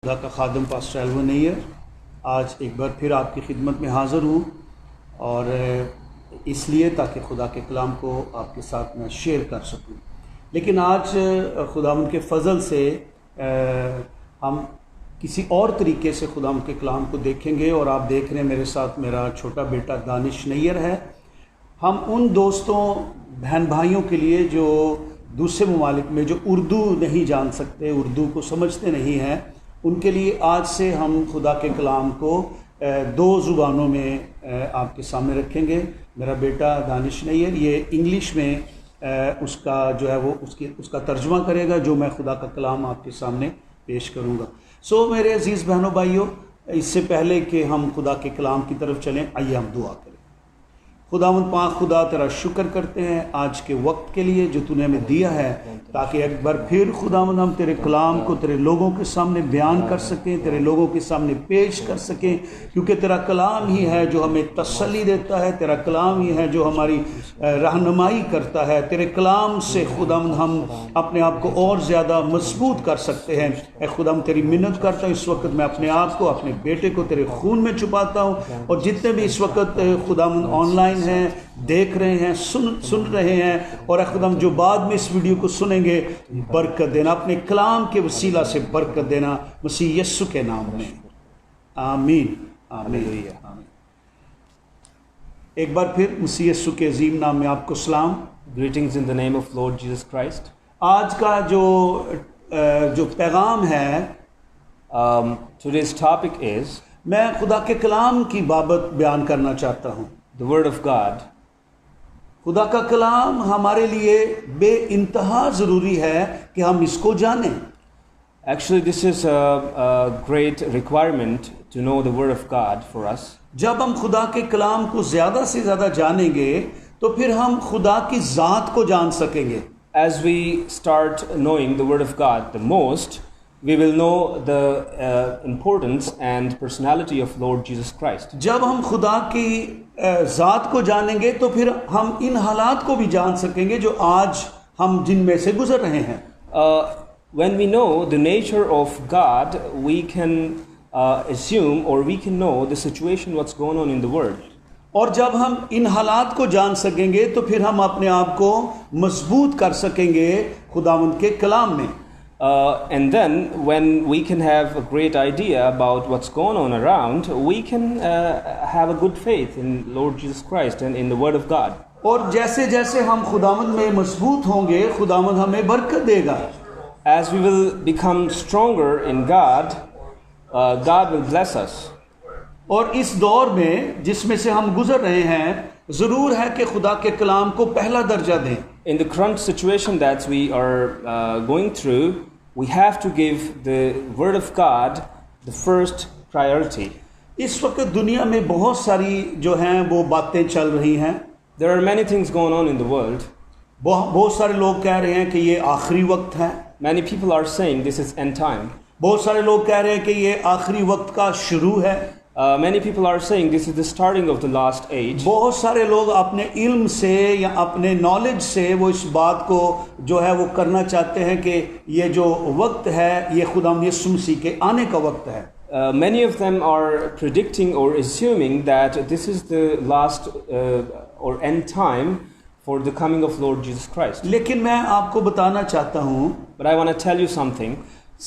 खुदा का खादम pastor Alvin Nayyar आज एक बार फिर आपकी खिदमत में हाज़िर हूँ और इसलिए ताकि खुदा के कलाम को आपके साथ मैं शेयर कर सकूँ। लेकिन आज खुदावंद के फ़ज़ल से हम किसी और तरीके से खुदावंद के कलाम को देखेंगे। और आप देख रहे हैं मेरे साथ मेरा छोटा बेटा दानिश नैयर है। हम उन दोस्तों बहन भाइयों के लिए जो दूसरे ममालिक में जो उर्दू नहीं जान सकते, उर्दू को समझते नहीं हैं, उनके लिए आज से हम खुदा के कलाम को दो ज़ुबानों में आपके सामने रखेंगे। मेरा बेटा दानिश नैयर ये इंग्लिश में उसका जो है वो उसका तर्जुमा करेगा जो मैं खुदा का कलाम आपके सामने पेश करूँगा। सो मेरे अज़ीज़ बहनों भाइयों, इससे पहले कि हम खुदा के कलाम की तरफ चलें, आइए हम दुआ करें। खुदावंद पाक खुदा तेरा शुक्र करते हैं आज के वक्त के लिए जो तूने हमें दिया है, ताकि एक बार फिर खुदावंद हम तेरे कलाम को तेरे लोगों के सामने बयान कर सकें, तेरे लोगों के सामने पेश कर सकें, क्योंकि तेरा कलाम ही है जो हमें तसल्ली देता है, तेरा कलाम ही है जो हमारी रहनुमाई करता है। तेरे कलाम से खुदावंद हम अपने आप को और ज़्यादा मजबूत कर सकते हैं। ए खुदावंद तेरी मिन्नत करता हूँ, इस वक्त मैं अपने आप को, अपने बेटे को तेरे खून में छुपाता हूँ। और जितने भी इस वक्त खुदावंद ऑनलाइन हैं, देख रहे हैं, सुन रहे हैं, और खुदाम जो बाद में इस वीडियो को सुनेंगे, बरकत देना, अपने कलाम के वसीला से बरकत देना, मसीह यस्सु के नाम में, आमीन आमीन आमीन। एक बार फिर मसीह यस्सु के अजीम नाम में आपको सलाम। Greetings in the name of Lord Jesus Christ. आज का जो पैगाम है, Today's topic is मैं खुदा के कलाम की बाबत बयान करना चाहता हूँ। the Word of God. खुदा का कलाम हमारे लिए बेइंतहा ज़रूरी है कि हम इसको जानें। Actually, this is a great requirement to know the Word of God for us. जब हम खुदा के कलाम को ज़्यादा से ज़्यादा जानेंगे तो फिर हम खुदा की ज़ात को जान सकेंगे। As we start knowing the Word of God the most, we will know the importance and personality of Lord Jesus Christ. जब हम खुदा की ज़ात को जानेंगे तो फिर हम इन हालात को भी जान सकेंगे जो आज हम जिनमें से गुजर रहे हैं। When we know the nature of God, we can assume or we can know the situation what's going on in the world. और जब हम इन हालात को जान सकेंगे तो फिर हम अपने आप को मजबूत कर सकेंगे खुदावंद के कलाम में। And then when we can have a great idea about what's going on around, we can have a good faith in Lord Jesus Christ and in the Word of God. और जैसे जैसे हम खुदावंद में मजबूत होंगे, खुदावंद हमें बरकत देगा। As we will become stronger in God, God will bless us. और इस दौर में जिसमें से हम गुजर रहे हैं, ज़रूर है कि खुदा के कलाम को पहला दर्जा दें। In the current situation that we are going through, we have to give the Word of God the first priority. इस वक्त दुनिया में बहुत सारी जो हैं वो बातें चल रही हैं। There are many things going on in the world. बहुत सारे लोग कह रहे हैं कि ये आखिरी वक्त है। Many people are saying this is end time. बहुत सारे लोग कह रहे हैं कि ये आखिरी वक्त का शुरू है। Many people are saying this is the starting of the last age. बहुत सारे लोग अपने इल्म से या अपने नॉलेज से वो इस बात को जो है वो करना चाहते हैं कि ये जो वक्त है ये खुदावंद यीशु मसीह के आने का वक्त है। Many of them are predicting or assuming that this is the last or end time for the coming of Lord Jesus Christ. लेकिन मैं आपको बताना चाहता हूँ, But I want to tell you something.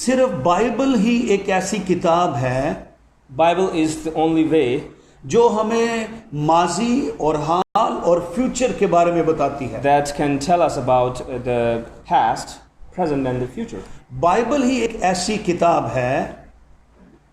सिर्फ बाइबल ही एक ऐसी किताब है, Bible is the only way जो हमें माजी और हाल और फ्यूचर के बारे में बताती है, that can tell us about the past, present and the future. Bible ही एक ऐसी किताब है,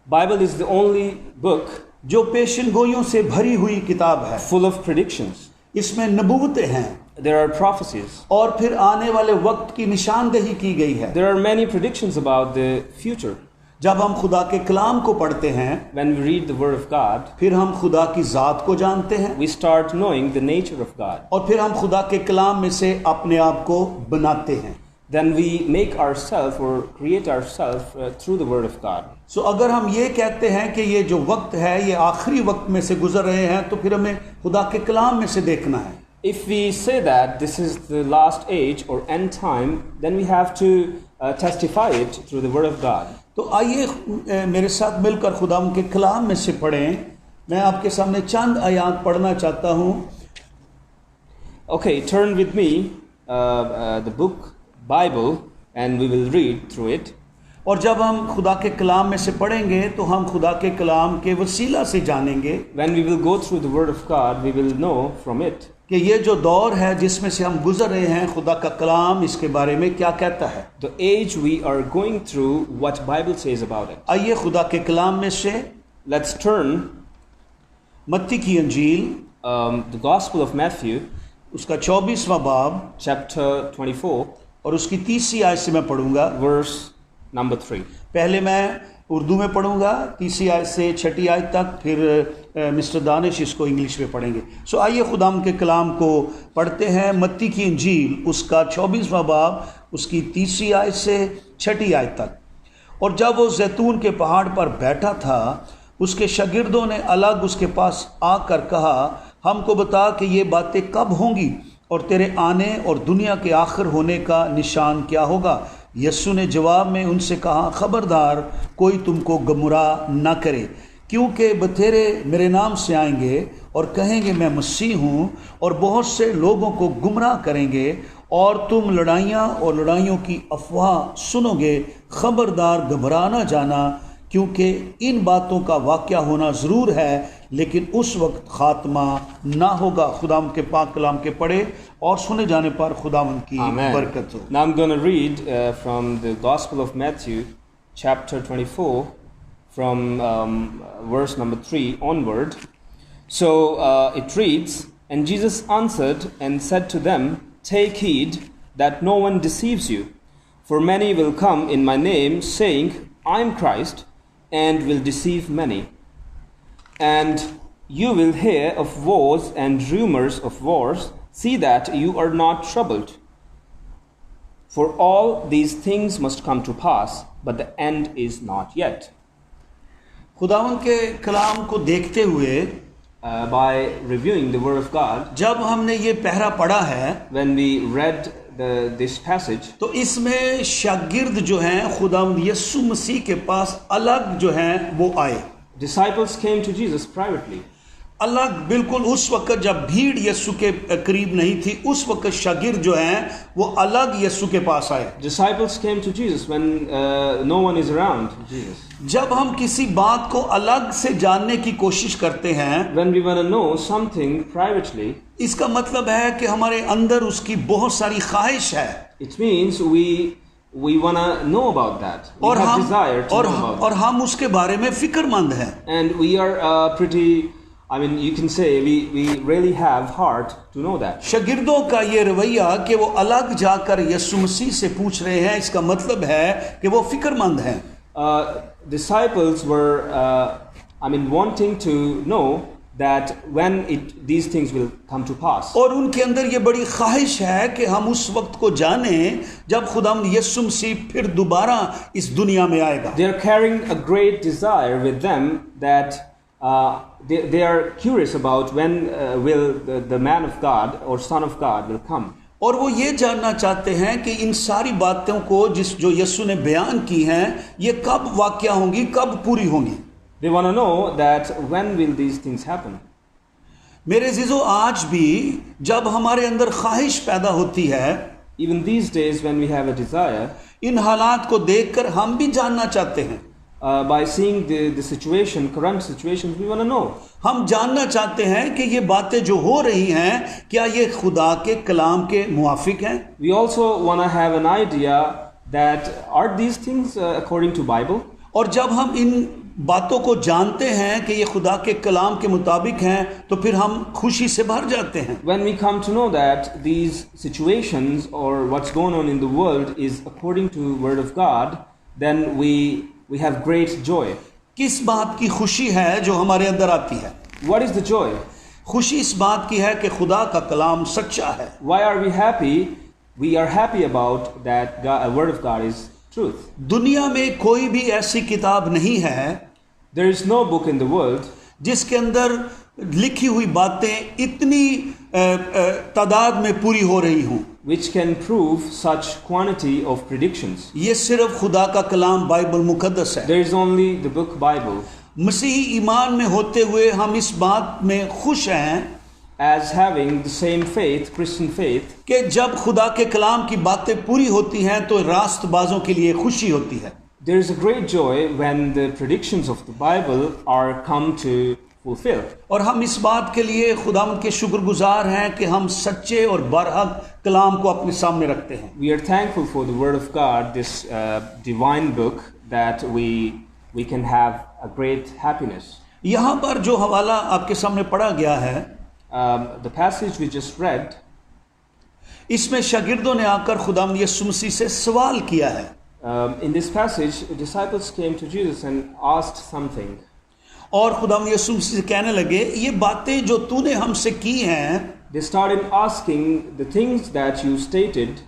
Bible is the only book जो पेशनगोइयों से भरी हुई किताब है, full of predictions. इसमें नबूवतें हैं, There are prophecies. और फिर आने वाले वक्त की निशानदेही की गई है। There are many predictions about the future. जब हम खुदा के कलाम को पढ़ते हैं, When we read the Word of God, फिर हम खुदा की ज़ात को जानते हैं, we start knowing the nature of God. और फिर हम खुदा के कलाम में से अपने आप को बनाते हैं। Then we make ourselves or create ourselves through the Word of God. सो अगर हम ये कहते हैं कि ये जो वक्त है ये आखिरी वक्त में से गुजर रहे हैं, तो फिर हमें खुदा के कलाम में से देखना है। If we say that this is the last age or end time, then we have to testify it through the Word of God. तो आइए मेरे साथ मिलकर खुदावंद के कलाम में से पढ़ें। मैं आपके सामने चंद आयात पढ़ना चाहता हूँ। Okay, turn with me the book Bible and we will read through it. और जब हम खुदा के कलाम में से पढ़ेंगे तो हम खुदा के कलाम के वसीला से जानेंगे When we will go through the Word of God, we will know from it कि ये जो दौर है जिसमें से हम गुजर रहे हैं, खुदा का कलाम इसके बारे में क्या कहता है। the age we are going through, what Bible says about it. आइए खुदा के कलाम में से Let's turn मत्ती की अंजील the Gospel of Matthew, उसका 24वां बाब chapter 24, और उसकी 30वीं आयत से मैं पढ़ूंगा। verse number 3. पहले मैं उर्दू में पढ़ूंगा 30वीं आयत से 6ठी आयत तक, फिर मिस्टर दानिश इसको इंग्लिश में पढ़ेंगे। सो आइए खुदाम के कलाम को पढ़ते हैं। मत्ती की इंजील उसका 24वां बाब उसकी 30वीं आयत से 6ठी आयत तक। और जब वो जैतून के पहाड़ पर बैठा था, उसके शागिर्दों ने अलग उसके पास आकर कहा, हमको बता कि ये बातें कब होंगी और तेरे आने और दुनिया के आखिर होने का निशान क्या होगा। यीशु ने जवाब में उनसे कहा, खबरदार कोई तुमको गुमराह न करे, क्योंकि बतेरे मेरे नाम से आएंगे और कहेंगे मैं मसीह हूँ, और बहुत से लोगों को गुमराह करेंगे, और तुम लड़ाइयाँ और लड़ाइयों की अफवाह सुनोगे। खबरदार घबरा न जाना, क्योंकि इन बातों का वाक़या होना ज़रूर है, लेकिन उस वक्त खात्मा ना होगा। खुदावंद के पाक कलाम के पढ़े और सुने जाने पर खुदावंद की बरकत हो। Now I'm going to read from the Gospel of Matthew, chapter 24, from verse number 3 onward. So it reads, And Jesus answered and said to them, Take heed that no one deceives you, for many will come in my name, saying, I am Christ, and will deceive many. And you will hear of wars and rumors of wars. See that you are not troubled. For all these things must come to pass, but the end is not yet. खुदावंद के कलाम को देखते हुए By reviewing the Word of God, जब हमने ये पहरा पढ़ा है, when we read this passage, तो इसमें शागिर्द जो हैं खुदावंद यीशु मसीह के पास अलग जो हैं वो आए। disciples came to Jesus privately. अलग बिल्कुल उस वक्त जब भीड़ यीशु के करीब नहीं थी, उस वक्त शागिर्द जो हैं वो अलग यीशु के पास आए। Disciples came to Jesus when no one is around Jesus. जब हम किसी बात को अलग से जानने की कोशिश करते हैं, When we want to know something privately, इसका मतलब है कि हमारे अंदर उसकी बहुत सारी ख्वाहिश है, it means we want to know about that. We have desire to know about और हम उसके बारे में फिक्रमंद हैं। And we are pretty, I mean, you can say we really have heart to know that. शागिर्दों का ये रवैया कि वो अलग जाकर यीशु मसीह से पूछ रहे हैं, इसका मतलब है कि वो फिक्रमंद हैं। Disciples were, wanting to know that when these things will come to pass. और उनके अंदर ये बड़ी ख्वाहिश है कि हम उस वक्त को जानें जब खुदावंद यीशु मसीह फिर दोबारा इस दुनिया में आएगा। They are carrying a great desire with them that they are curious about when will the man of God or son of God will come. और वो ये जानना चाहते हैं कि इन सारी बातों को जो यीशु ने बयान की हैं, ये कब वाक़या होंगी, कब पूरी होंगी। They want to know that when will these things happen. मेरे अज़ीज़ों, आज भी जब हमारे अंदर ख्वाहिश पैदा होती है, even these days when we have a desire, इन हालात को देखकर हम भी जानना चाहते हैं। by seeing the situation, current situations, we want to know. हम जानना चाहते हैं कि ये बातें जो हो रही हैं, क्या ये खुदा के कलाम के मुआफिक हैं। We also want to have an idea that are these things according to Bible. और जब हम इन बातों को जानते हैं कि ये खुदा के कलाम के मुताबिक हैं, तो फिर हम खुशी से भर जाते हैं। When we come to know that these situations or what's going on in the world is according to Word of God, then we have great joy. किस बात की खुशी है जो हमारे अंदर आती है? What is the joy? खुशी इस बात की है कि खुदा का कलाम सच्चा है। Why are we happy? We are happy about that God, Word of God is truth. दुनिया में कोई भी ऐसी किताब नहीं है There is no book in the world जिसके अंदर लिखी हुई बातें इतनी तादाद में पूरी हो रही हों, which can prove such quantity of predictions. ये सिर्फ खुदा का कलाम बाइबल मुकद्दस है। There is only the book Bible. मसीही ईमान में होते हुए हम इस बात में खुश हैं As having the same faith, Christian faith, कि जब खुदा के कलाम की बातें पूरी होती हैं तो रास्तबाजों के लिए खुशी होती है। there is a great joy when the predictions of the Bible are come to fulfill. और हम इस बात के लिए खुदावंद के शुक्रगुजार हैं कि हम सच्चे और बरहक कलाम को अपने सामने रखते हैं। We are thankful for the Word of God, this divine book, that we can have a great happiness. यहाँ पर जो हवाला आपके सामने पढ़ा गया है, The passage we just read, इसमें शागिर्दों ने आकर खुदावंद यीशु मसीह से सवाल किया है। in this passage, disciples came to Jesus and asked something. और खुदावंद यीशु मसीह से कहने लगे, ये बातें जो तूने हमसे की हैं, They started asking the things that you stated.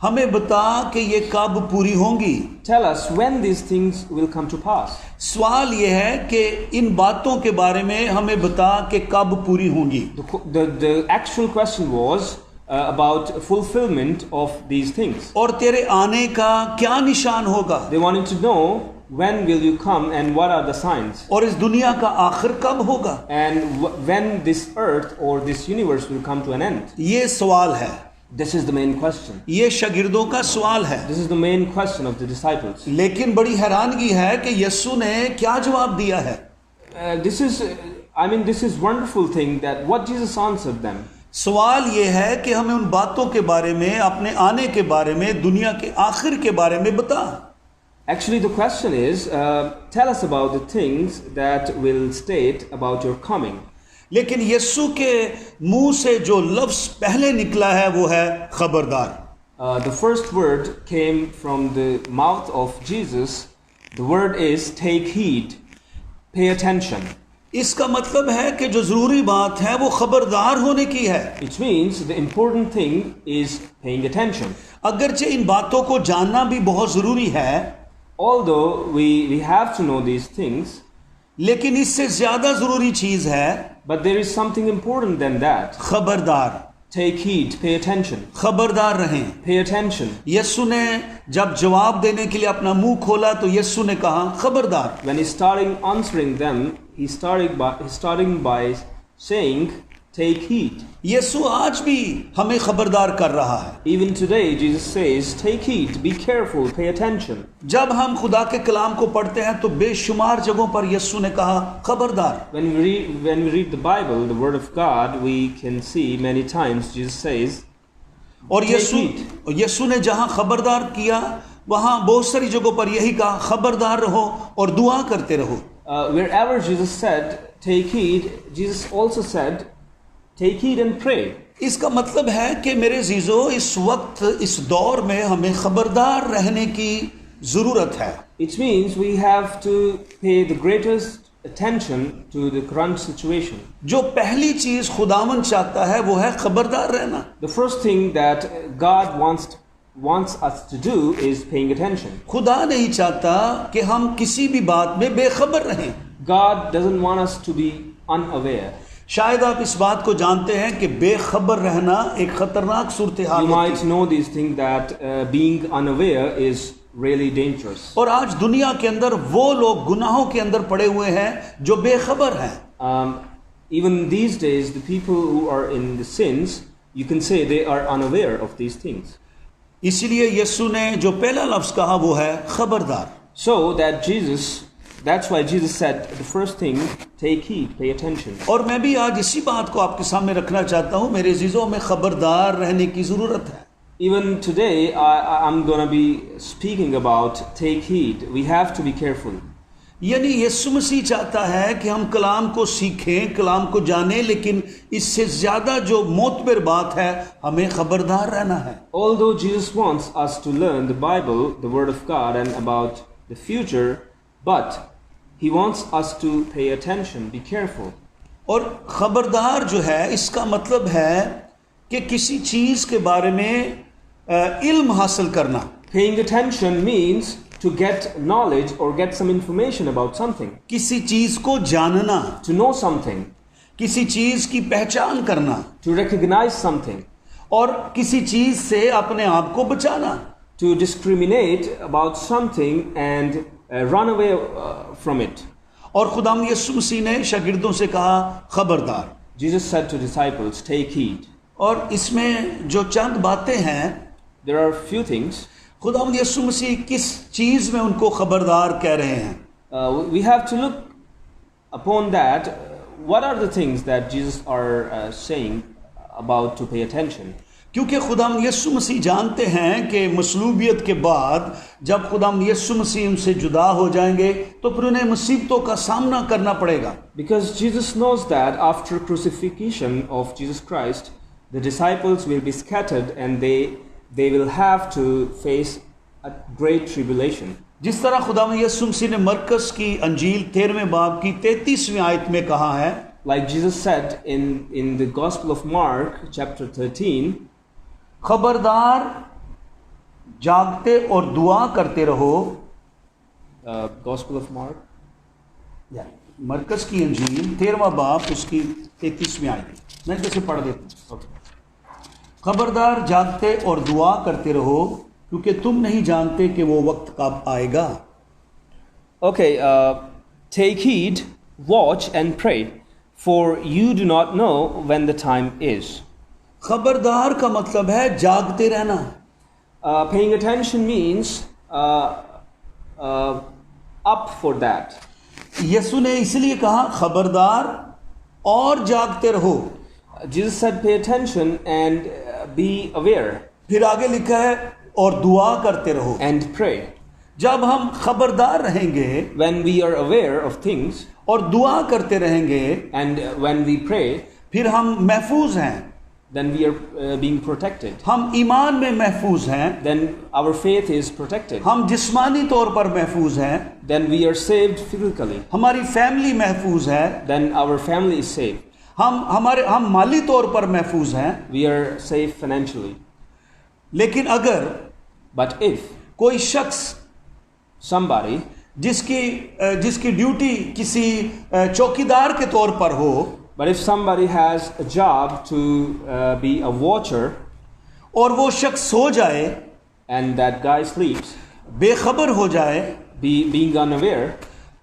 हमें बता कि ये कब पूरी होंगी। Tell us when these things will come to pass. सवाल ये है कि इन बातों के बारे में हमें बता कि कब पूरी होंगी। The actual question was about fulfillment of these things. और तेरे आने का क्या निशान होगा, They wanted to know when will you come and what are the signs, और इस दुनिया का आखिर कब होगा। and when this earth or this universe will come to an end. ये सवाल है, This is the main question. ये शागिर्दों का सवाल है। This is the main question of the disciples. लेकिन बड़ी हैरानगी है कि यीशु ने क्या जवाब दिया है। This is wonderful thing that what Jesus answered them. सवाल ये है कि हमें उन बातों के बारे में, अपने आने के बारे में, दुनिया के आखिर के बारे में बता। Actually, the question is, tell us about the things that will state about your coming. लेकिन यीशु के मुंह से जो लफ्ज पहले निकला है वो है खबरदार। The first word came from the mouth of Jesus. The word is take heed, pay attention. इसका मतलब है कि जो जरूरी बात है वो खबरदार होने की है। Which means the important thing is paying attention. अगरचे इन बातों को जानना भी बहुत जरूरी है, Although we have to know these things, लेकिन इससे ज्यादा जरूरी चीज है but there is something important than that. खबरदार। Take heed, pay attention. खबरदार रहें। Pay attention. यीशु ने जब जवाब देने के लिए अपना मुंह खोला तो यीशु ने कहा खबरदार। When he started answering them, he starting by saying, take heed. यीशु आज भी हमें खबरदार कर रहा है। Even today, Jesus says, take heed, be careful, pay attention. जब हम खुदा के कलाम को पढ़ते हैं तो बेशुमार जगहों पर यीशु ने कहा खबरदार। When we read the Bible, the Word of God, we can see many times Jesus says, और take heed. यीशु ने जहां खबरदार किया वहां बहुत सारी जगहों पर यही कहा खबरदार रहो और दुआ करते रहो। Wherever Jesus said, take heed, Jesus also said, take heed and pray. इसका मतलब है कि मेरे अजीजों, इस वक्त इस दौर में हमें खबरदार रहने की जरूरत है। It means we have to pay the greatest attention to the current situation. जो पहली चीज खुदावन चाहता है वो है खबरदार रहना। The first thing that God wants us to do is paying attention. खुदा नहीं चाहता कि हम किसी भी बात में बेखबर रहें। God doesn't want us to be unaware. शायद आप इस बात को जानते हैं कि बेखबर रहना एक खतरनाक सूरत हाल You होती might है। know these things that being unaware is really dangerous. और आज दुनिया के अंदर वो लोग गुनाहों के अंदर पड़े हुए हैं जो बेखबर हैं। Even these days, the people who are in the sins, you can say they are unaware of these things. इसीलिए यीशु ने जो पहला लफ्ज कहा वो है खबरदार। That's why Jesus said the first thing, take heed, pay attention. और मैं भी आज इसी बात को आपके सामने रखना चाहता हूँ। मेरे अजीजों, में खबरदार रहने की जरूरत है। Even today, I'm going to be speaking about take heed. We have to be careful. यानी यीशु मसीह चाहता है कि हम कलाम को सीखें, कलाम को जानें, लेकिन इससे ज्यादा जो मोतबर बात है, हमें खबरदार रहना है। Although Jesus wants us to learn the Bible, the Word of God, and about the future, but He wants us to pay attention, be careful. और खबरदार जो है इसका मतलब है कि किसी चीज के बारे में इल्म हासिल करना। Paying attention means to get knowledge or get some information about something. किसी चीज को जानना। To know something. किसी चीज की पहचान करना, to recognize something, और किसी चीज से अपने आप को बचाना, to discriminate about something and run away from it. और खुदाम यीशु मसीह ने शागिर्दों से कहा खबरदार। Jesus said to disciples, take heed. और इसमें जो चंद बातें हैं, There are few things. खुदाम यीशु मसीह किस चीज में उनको खबरदार कह रहे हैं? We have to look upon that. What are the things that Jesus are saying about to pay attention? क्योंकि खुदाम यीशु मसीह जानते हैं कि मसलूबियत के बाद जब खुदाम यीशु मसीह उनसे जुदा हो जाएंगे तो फिर उन्हें मुसीबतों का सामना करना पड़ेगा। Because Jesus knows that after crucifixion of Jesus Christ, the disciples will be scattered and they will have to face a great tribulation. जिस तरह खुदाम यीशु मसीह ने मरकस की अंजील 13वें बाब की 33वीं आयत में कहा है, Like Jesus said in the Gospel of Mark, chapter 13, खबरदार जागते और दुआ करते रहो। Gospel of Mark, मरकस की अंजील 13वां बाब उसकी 33वीं आयत, मैं जैसे पढ़ देता हूँ। खबरदार जागते और दुआ करते रहो क्योंकि तुम नहीं जानते कि वो वक्त कब आएगा। Okay, take heed, watch and pray, for you do not know when the time is. खबरदार का मतलब है जागते रहना। Paying attention means up for that. यीशु ने इसलिए कहा खबरदार और जागते रहो। Jesus said pay attention and be aware फिर आगे लिखा है और दुआ करते रहो। and pray. जब हम खबरदार रहेंगे When we are aware of things और दुआ करते रहेंगे and when we pray, फिर हम महफूज हैं, then we are being protected. हम ईमान में महफूज हैं, Then our faith is protected. हम जिस्मानी तौर पर महफूज हैं, Then we are saved physically. हमारी फैमिली महफूज है, Then our family is saved. हम माली तौर पर महफूज हैं। We are safe financially. लेकिन अगर But if कोई शख्स somebody जिसकी ड्यूटी किसी चौकीदार के तौर पर हो, But if somebody has a job to be a watcher और वो शख्स सो जाए, and that guy sleeps, बेखबर हो जाए, being unaware,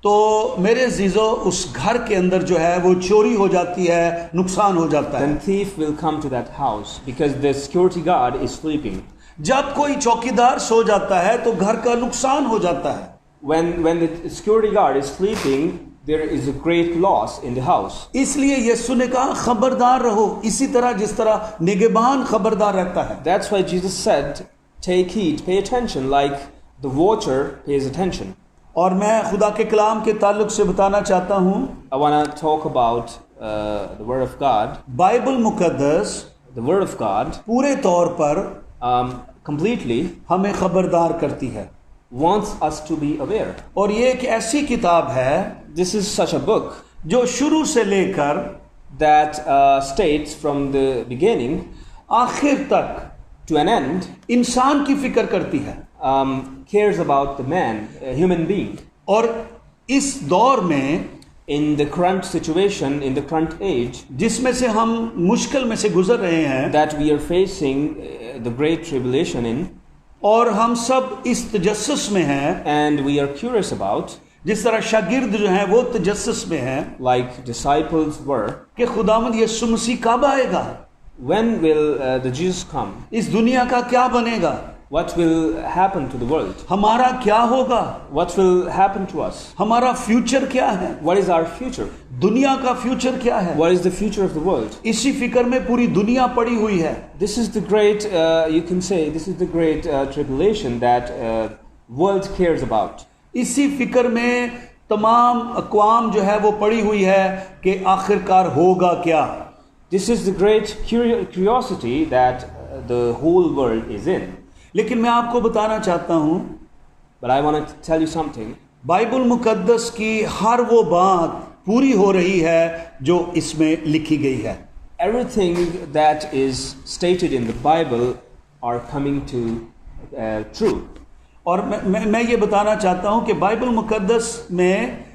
तो मेरे अजीजों उस घर के अंदर जो है वो चोरी हो जाती है, नुकसान हो जाता है। then thief will come to that house because the security guard is sleeping. जब कोई चौकीदार सो जाता है तो घर का नुकसान हो जाता है। When the security guard is sleeping, there is a great loss in the house. इसलिए यीशु ने कहा खबरदार रहो, इसी तरह जिस तरह निगहबान खबरदार रहता है। That's why Jesus said, take heed, pay attention like the watcher pays attention. और मैं खुदा के कलाम के ताल्लुक से बताना चाहता हूँ, I want to talk about the word of God. Bible मुकद्दस The word of God पूरे तौर पर completely हमें खबरदार करती है। wants us to be aware. और ये एक ऐसी किताब है This is such a book जो शुरू से लेकर that states from the beginning आखिर तक to an end इंसान की फिक्र करती है। cares about the man, a human being. और इस दौर में In the current situation, in the current age, जिसमें से हम मुश्किल में से गुजर रहे हैं that we are facing the great tribulation in, और हम सब इस तजस्सुस में हैं, and we are curious about, जिस तरह शागिर्द जो हैं वो तजस्सुस में हैं like disciples were, कि खुदावंद यीशु मसीह कब आएगा, when will the Jesus come? इस दुनिया का क्या बनेगा, What will happen to the world? हमारा क्या होगा, What will happen to us? हमारा फ्यूचर क्या है, What is our future? दुनिया का फ्यूचर क्या है। What is the future of the world? इसी फिक्र में पूरी दुनिया पड़ी हुई है। This is the great, you can say, this is the great tribulation that world cares about. इसी फिक्र में तमाम अक़वाम जो है वो पड़ी हुई है कि आखिरकार होगा क्या। This is the great curiosity that the whole world is in. लेकिन मैं आपको बताना चाहता हूँ, But I want to tell you something. Bible मुकद्दस की हर वो बात पूरी हो रही है जो इसमें लिखी गई है। Everything that is stated in the Bible are coming to true. और मैं ये बताना चाहता हूँ कि बाइबल मुकद्दस में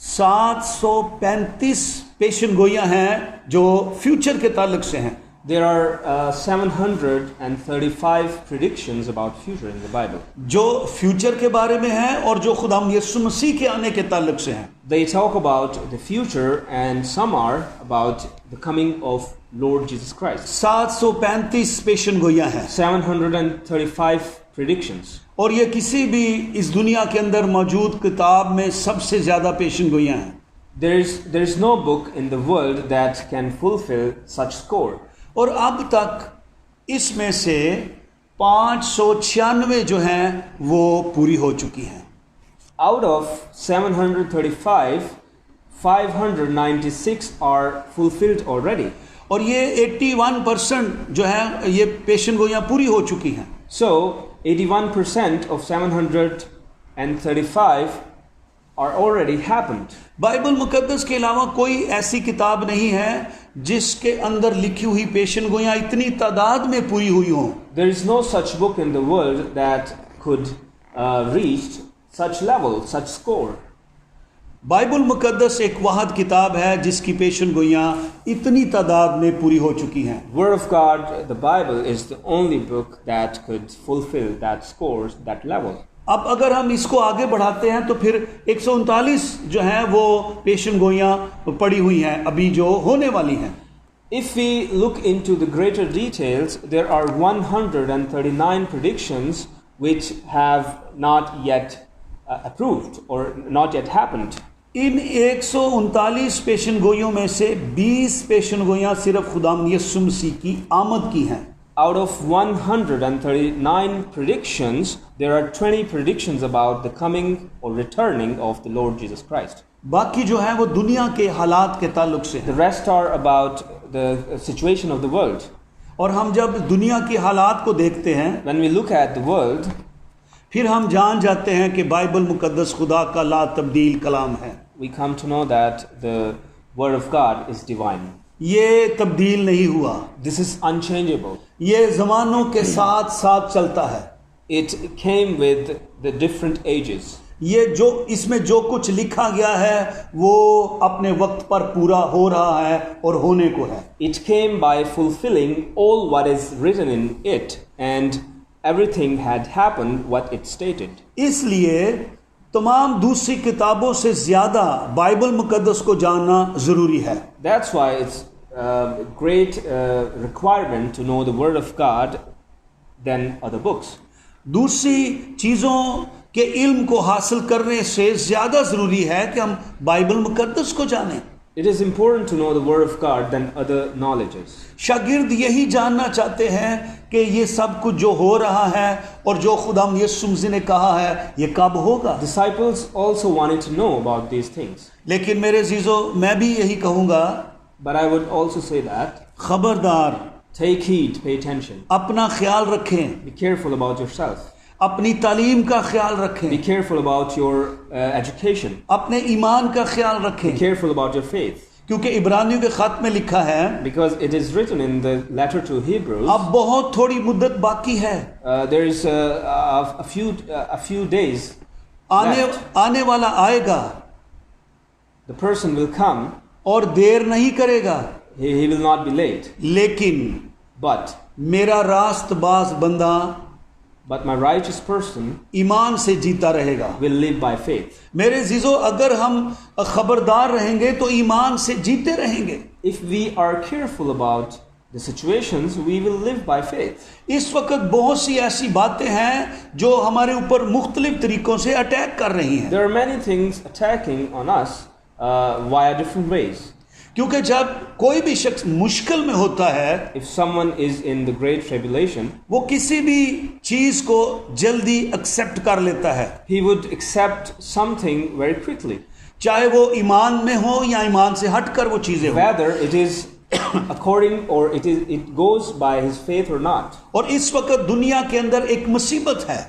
735 पेशन गोइयां हैं जो फ्यूचर के ताल्लुक से हैं. There are 735 predictions about future in the Bible. जो फ्यूचर के बारे में हैं और जो खुदाम यीशु मसीह के आने के ताल्लुक से हैं. They talk about the future and some are about the coming of Lord Jesus Christ. 735 पेशन गोइयां हैं. 735 predictions. और ये किसी भी इस दुनिया के अंदर मौजूद किताब में सबसे ज्यादा पेशन गोइयां हैं. There is no book in the world that can fulfill such score. और अब तक इसमें से 596 जो हैं वो पूरी हो चुकी हैं. Out of 735, 596 are fulfilled already. और ये 81% जो है ये पेशन गोइयां पूरी हो चुकी हैं. So 81% of 735 are already happened. Bible मुकद्दस के अलावा कोई ऐसी किताब नहीं है जिसके अंदर लिखी हुई पेशन गोइयां इतनी तादाद में पूरी हुई हों. There is no such book in the world that could reach such level, such score. Bible मुकद्दस एक वाहिद किताब है जिसकी पेशन गोइयां इतनी तादाद में पूरी हो चुकी हैं. Word of God, the Bible, is the only book that could fulfill that scores, that level. अब अगर हम इसको आगे बढ़ाते हैं तो फिर 139 जो हैं वो पेशन गोइयां पड़ी हुई हैं अभी जो होने वाली हैं. If we look into the greater details, there are 139 predictions which have not yet approved or not yet happened. इन 139 पेशन गोइयों में से 20 पेशन गोइयां सिर्फ खुदाम यीशु मसीह की आमद की हैं. Out of 139 predictions, there are 20 predictions about the coming or returning of the Lord Jesus Christ. बाकी जो है वो दुनिया के हालात के ताल्लुक से The हैं. rest are about the situation of the world. और हम जब दुनिया के हालात को देखते हैं When we look at the world, फिर हम जान जाते हैं कि बाइबल मुकद्दस खुदा का ला तब्दील कलाम है. we come to know that the Word of God is divine. ये तब्दील नहीं हुआ. This is unchangeable. ये ज़मानों के साथ साथ चलता है. It came with the different ages. ये जो इसमें जो कुछ लिखा गया है वो अपने वक्त पर पूरा हो रहा है और होने को है. It came by fulfilling all what is written in it, and everything had happened what it stated. इसलिए तमाम दूसरी किताबों से ज़्यादा बाइबल मुकद्दस को जानना ज़रूरी है. That's why it's a great requirement to know the Word of God than other books. दूसरी चीज़ों के इल्म को हासिल करने से ज़्यादा ज़रूरी है कि हम बाइबल मुकद्दस को जानें. It is important to know the Word of God than other knowledges. शागिर्द यही जानना चाहते हैं कि ये सब कुछ जो हो रहा है और जो खुदाम यीशु मसीह ने कहा है ये कब होगा. Disciples also wanted to know about these things. लेकिन मेरे अज़ीज़ों मैं भी यही कहूँगा, But I would also say that खबरदार, take heed, pay attention. अपना ख्याल रखें, Be careful about yourself. अपनी तालीम का ख्याल Be रखें, careful about your education. अपने ईमान का ख्याल Be रखें. careful about your faith. क्योंकि इब्रानियों के ख़त में लिखा है Because it is written in the letter to Hebrews, अब बहुत थोड़ी मुद्दत बाकी है. there is a few days left. आने वाला आएगा The person will come. और देर नहीं करेगा. He will not be late. लेकिन But मेरा रास्तबाज बंदा my righteous person ईमान से जीता रहेगा. will live by faith. मेरे जीजो अगर हम खबरदार रहेंगे तो ईमान से जीते रहेंगे. If we are careful about the situations, we will live by faith. इस वक्त बहुत सी ऐसी बातें हैं जो हमारे ऊपर मुख्तलिफ तरीकों से अटैक कर रही हैं. There are many things attacking on us via different ways. क्योंकि जब कोई भी शख्स मुश्किल में होता है If someone is in the great tribulation, वो किसी भी चीज को जल्दी एक्सेप्ट कर लेता है, he would accept something very quickly, चाहे वो ईमान में हो या ईमान से हटकर वो चीजें हो. whether it is according or it goes by his faith or not. और इस वक्त दुनिया के अंदर एक मुसीबत है.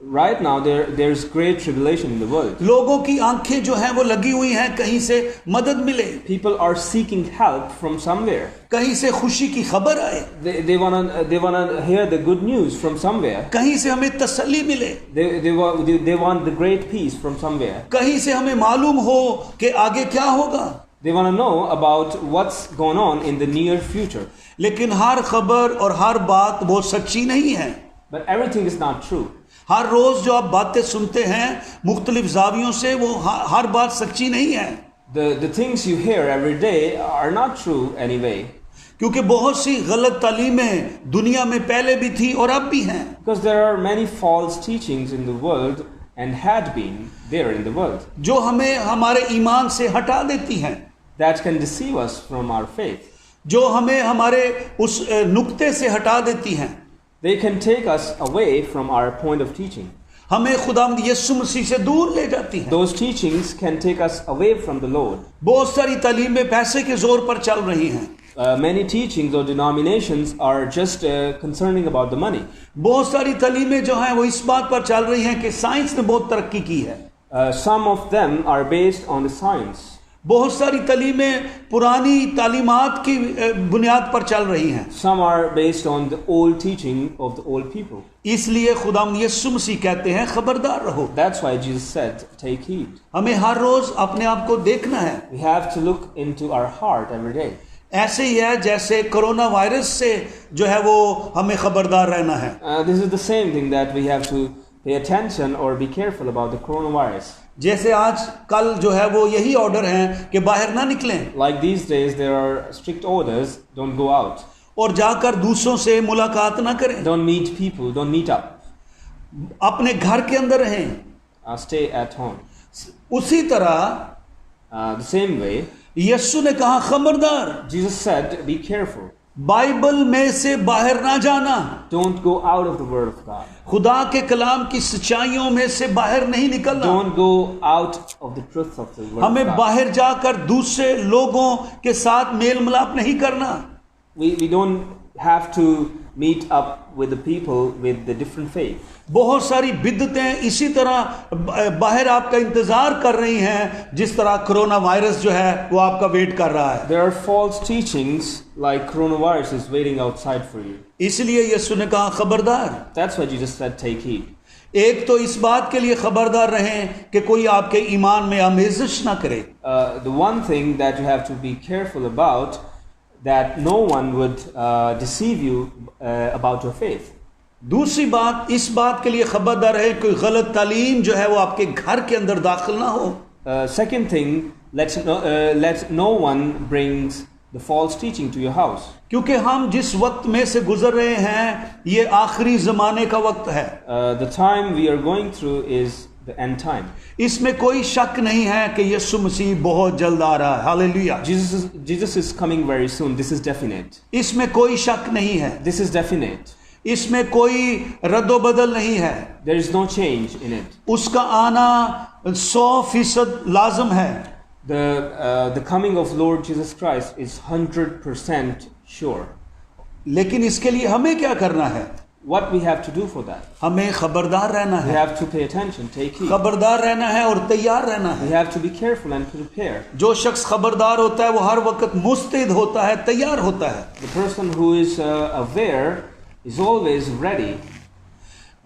right now there's great tribulation in the world. लोगों की आंखें जो हैं वो लगी हुई हैं कहीं से मदद मिले, People are seeking help from somewhere. कहीं से खुशी की खबर आए, They wanna hear the good news from somewhere. कहीं से हमें तसल्ली मिले, They want the great peace from somewhere. कहीं से हमें मालूम हो कि आगे क्या होगा. They want to know about what's going on in the near future. लेकिन हर खबर और हर बात वो सच्ची नहीं है. But everything is not true. हर रोज जो आप बातें सुनते हैं मुख्तलिफ जावियों से, वो हर बात सच्ची नहीं है. The things you hear every day are not true anyway. क्योंकि बहुत सी गलत तालीमें दुनिया में पहले भी थी और अब भी हैं. Because there are many false teachings in the world and had been there in the world. जो हमें हमारे ईमान से हटा देती हैं. That can deceive us from our faith. जो हमें हमारे उस नुक्ते से हटा देती हैं. They can take us away from our point of teaching. हमें खुदावंद यीशु मसीह से दूर ले जाती हैं. Those teachings can take us away from the Lord. बहुत सारी तालीमें पैसे के जोर पर चल रही हैं. Many teachings or denominations are just concerning about the money. बहुत सारी तालीमें जो हैं वो इस बात पर चल रही हैं कि साइंस ने बहुत तरक्की की है. Some of them are based on the science. बहुत सारी तालीमें पुरानी तालीमात की बुनियाद पर चल रही हैं. Some are based on the old teaching of the old people. इसलिए खुदावंद यीशु मसीह कहते हैं खबरदार रहो. That's why Jesus said, take heed. हमें हर रोज अपने आप को देखना है. We have to look into our heart every day. ऐसे ही है जैसे कोरोना वायरस से जो है वो हमें खबरदार रहना है. This is the same thing that we have to pay attention or be careful about the coronavirus. जैसे आज कल जो है वो यही ऑर्डर हैं कि बाहर ना निकलें. Like these days there are strict orders, don't go out. और जाकर दूसरों से मुलाकात ना करें. Don't meet people, don't meet up. अपने घर के अंदर रहें. Stay at home. उसी तरह The same way, यीशु ने कहा खबरदार, Jesus said, be careful. Bible में से बाहर ना जाना. Don't go out of the word of God. खुदा के कलाम की सच्चाइयों में से बाहर नहीं निकलना. Don't go out of the truth of the word of हमें God. बाहर जाकर दूसरे लोगों के साथ मेल मिलाप नहीं करना. We don't have to meet up with the people with the different faith. बहुत सारी बिद्दतें इसी तरह बाहर आपका इंतजार कर रही हैं जिस तरह कोरोना वायरस जो है वो आपका वेट कर रहा है. There are false teachings like coronavirus is waiting outside for you. इसलिए यीशु ने कहा खबरदार. That's why Jesus said, take heed. एक तो इस बात के लिए खबरदार रहें कि कोई आपके ईमान में आमेज़श ना करे. The one thing that you have to be careful about, that no one would deceive you about your faith. दूसरी बात, इस बात के लिए खबरदार है कोई गलत तालीम जो है वो आपके घर के अंदर दाखिल ना हो. Second thing, let no one brings the false teaching to your house. क्योंकि हम जिस वक्त में से गुजर रहे हैं ये आखिरी ज़माने का वक्त है. The time we are going through is the end time. इसमें कोई शक नहीं है कि यीशु मसीह बहुत जल्द आ रहा है. Hallelujah. Jesus is coming very soon. This is definite. इसमें कोई शक नहीं है. This is definite. इसमें कोई रद्दोबदल नहीं है. There is no change in it. उसका आना 100% लाजम है. The coming of Lord Jesus Christ is 100% sure. लेकिन इसके लिए हमें क्या करना है? What we have to do for that? हमें खबरदार रहना We है. have to pay attention, take heed. खबरदार रहना है और तैयार रहना We है. have to be careful and prepare. जो शख्स खबरदार होता है वो हर वक्त मुस्तैद होता है, तैयार होता है. The person who is aware is always ready.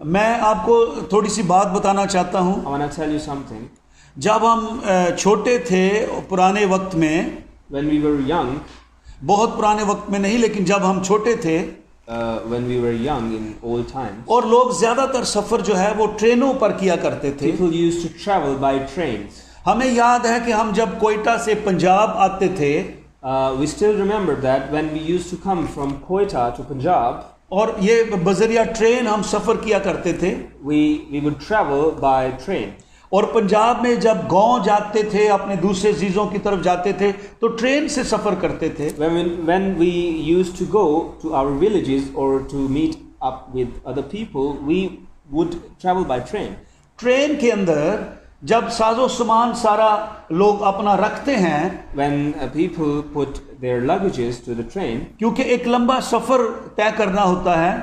मैं आपको थोड़ी सी बात बताना चाहता हूँ. I want to tell you something. जब हम छोटे थे पुराने वक्त में, When we were young, बहुत पुराने वक्त में नहीं लेकिन जब हम छोटे थे, when we were young in old times, और लोग ज्यादातर सफर जो है वो ट्रेनों पर किया करते थे. people used to travel by trains. हमें याद है कि हम जब कोयटा से पंजाब आते थे, We still remember that when we used to come from Quetta to Punjab, और ये बजरिया ट्रेन हम सफर किया करते थे. we would travel by train. और पंजाब में जब गांव जाते थे, अपने दूसरे चीज़ों की तरफ जाते थे, तो ट्रेन से सफ़र करते थे. When we used to go to our villages or to meet up with other people, we would travel by train. Train के अंदर जब साजो सामान सारा लोग अपना रखते हैं, When people put their luggages to the train, क्योंकि एक लंबा सफ़र तय करना होता है,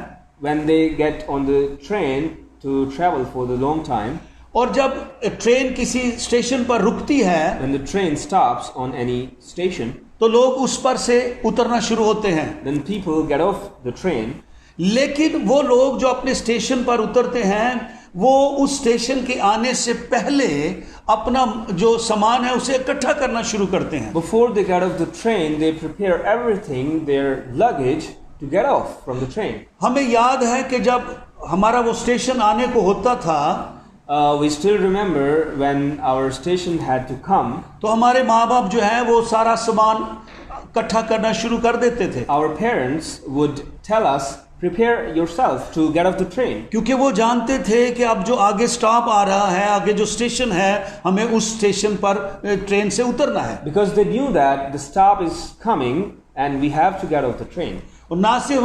when they get on the train, to travel for the long time, और जब ट्रेन किसी स्टेशन पर रुकती है when the train stops on any station, तो लोग उस पर से उतरना शुरू होते हैं। then people get off the train. लेकिन वो लोग जो अपने स्टेशन पर उतरते हैं वो उस स्टेशन के आने से पहले अपना जो सामान है उसे इकट्ठा करना शुरू करते हैं। Before they get off the train, they prepare everything, their luggage, to get off from the train. हमें याद है कि जब हमारा वो स्टेशन आने को होता था We still remember when our station had to come. तो हमारे माँ बाप जो है वो सारा सामान इकट्ठा करना शुरू कर देते थे। Our parents would tell us, prepare yourself to get off the train. क्योंकि वो जानते थे कि अब जो आगे स्टॉप आ रहा है, आगे जो स्टेशन है, हमें उस स्टेशन पर ट्रेन से उतरना है। Because they knew that the stop is coming and we have to get off the train. और ना सिर्फ